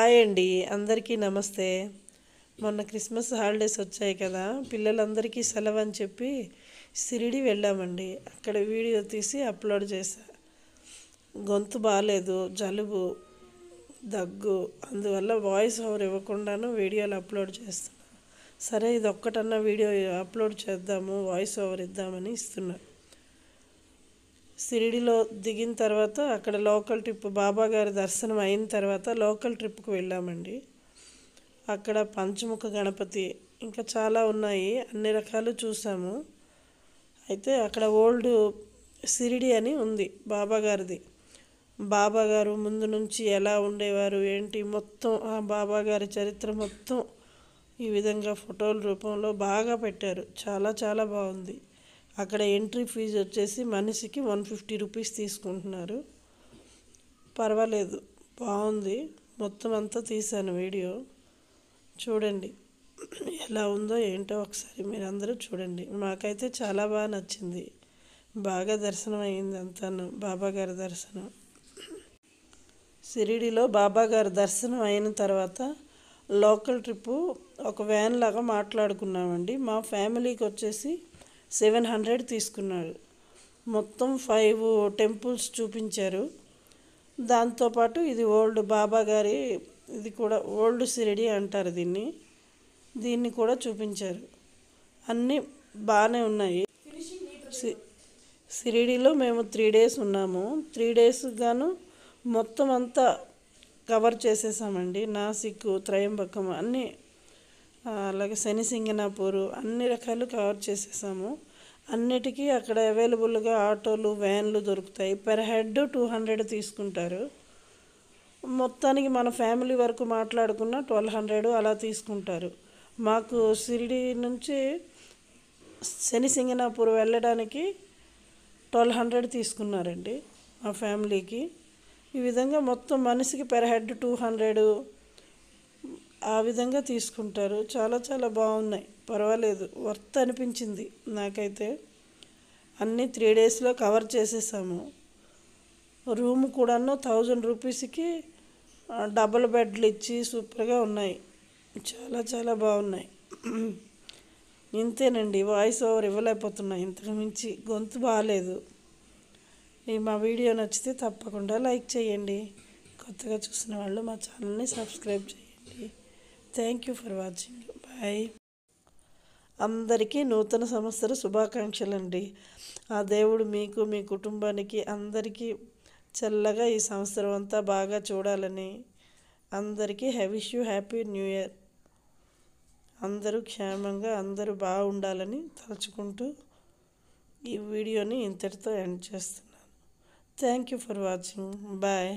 Hi అండి, అందరికీ నమస్తే. మొన్న క్రిస్మస్ హాలిడేస్ వచ్చాయి కదా, పిల్లలందరికీ సెలవు అని చెప్పి షిరిడి వెళ్ళామండి. అక్కడ వీడియో తీసి అప్లోడ్ చేశా. గొంతు బాగాలేదు, జలుబు, దగ్గు, అందువల్ల వాయిస్ ఓవర్ ఇవ్వకుండాను వీడియోలు అప్లోడ్ చేస్తున్నా. సరే, ఇది ఒక్కటన్నా వీడియో అప్లోడ్ చేద్దాము, వాయిస్ ఓవర్ ఇద్దామని ఇస్తున్నా. షిరిడిలో దిగిన తర్వాత అక్కడ లోకల్ ట్రిప్, బాబా గారి దర్శనం అయిన తర్వాత లోకల్ ట్రిప్కి వెళ్ళామండి. అక్కడ పంచముఖ గణపతి ఇంకా చాలా ఉన్నాయి, అన్ని రకాలు చూసాము. అయితే అక్కడ ఓల్డ్ షిరిడి అని ఉంది బాబా గారిది. బాబా గారు ముందు నుంచి ఎలా ఉండేవారు ఏంటి మొత్తం ఆ బాబా గారి చరిత్ర మొత్తం ఈ విధంగా ఫోటోల రూపంలో బాగా పెట్టారు. చాలా చాలా బాగుంది. అక్కడ ఎంట్రీ ఫీజు వచ్చేసి మనిషికి 150 రూపీస్ తీసుకుంటున్నారు. పర్వాలేదు, బాగుంది. మొత్తం అంతా తీశాను వీడియో, చూడండి ఎలా ఉందో ఏంటో ఒకసారి మీరందరూ చూడండి. మాకైతే చాలా బాగా నచ్చింది. బాగా దర్శనం అయ్యింది అంతాను, బాబాగారి దర్శనం. షిరిడిలో బాబాగారి దర్శనం అయిన తర్వాత లోకల్ ట్రిప్పు ఒక వ్యాన్ లాగా మాట్లాడుకున్నామండి. మా ఫ్యామిలీకి వచ్చేసి 700 తీసుకున్నారు. మొత్తం 5 టెంపుల్స్ చూపించారు. దాంతోపాటు ఇది ఓల్డ్ బాబా గారి, ఇది కూడా ఓల్డ్ షిరిడి అంటారు దీన్ని కూడా చూపించారు. అన్నీ బాగానే ఉన్నాయి. షిరిడిలో మేము 3 డేస్ ఉన్నాము. 3 డేస్ గాను మొత్తం అంతా కవర్ చేసేసామండి. నాసిక్, త్రయంబకం అన్నీ, అలాగే శనిసింగనాపూర్ అన్ని రకాలు కవర్ చేసేసాము. అన్నిటికీ అక్కడ అవైలబుల్గా ఆటోలు, వ్యాన్లు దొరుకుతాయి. పర్ హెడ్ 200 తీసుకుంటారు. మొత్తానికి మన ఫ్యామిలీ వరకు మాట్లాడుకున్న 1200 అలా తీసుకుంటారు. మాకు షిరిడి నుంచి శనిసింగనాపూర్ వెళ్ళడానికి 1200 తీసుకున్నారండి మా ఫ్యామిలీకి. ఈ విధంగా మొత్తం మనిషికి పర్ హెడ్ 200 ఆ విధంగా తీసుకుంటారు. చాలా చాలా బాగున్నాయి, పర్వాలేదు, వర్త్ అనిపించింది నాకైతే. అన్నీ 3 డేస్లో కవర్ చేసేసాము. రూమ్ కూడాను 1000 రూపీస్కి డబుల్ బెడ్లు ఇచ్చి సూపర్గా ఉన్నాయి. చాలా చాలా బాగున్నాయి. ఇంతేనండి, వాయిస్ ఓవర్ ఇవ్వలేకపోతున్నా, ఇంతకు మించి గొంతు బాగాలేదు. మా వీడియో నచ్చితే తప్పకుండా లైక్ చేయండి. కొత్తగా చూసిన వాళ్ళు మా ఛానల్ని సబ్స్క్రైబ్ చేయండి. Thank you for watching. Bye. అందరికీ నూతన సంవత్సర శుభాకాంక్షలు అండి. ఆ దేవుడు మీకు, మీ కుటుంబానికి అందరికీ చల్లగా ఈ సంవత్సరం అంతా బాగా చూడాలని అందరికీ wish you happy new year. అందరూ క్షేమంగా, అందరూ బాగుండాలని తలుచుకుంటూ ఈ వీడియోని ఇంతటితో ఎండ్ చేస్తున్నాను. Thank you for watching. Bye.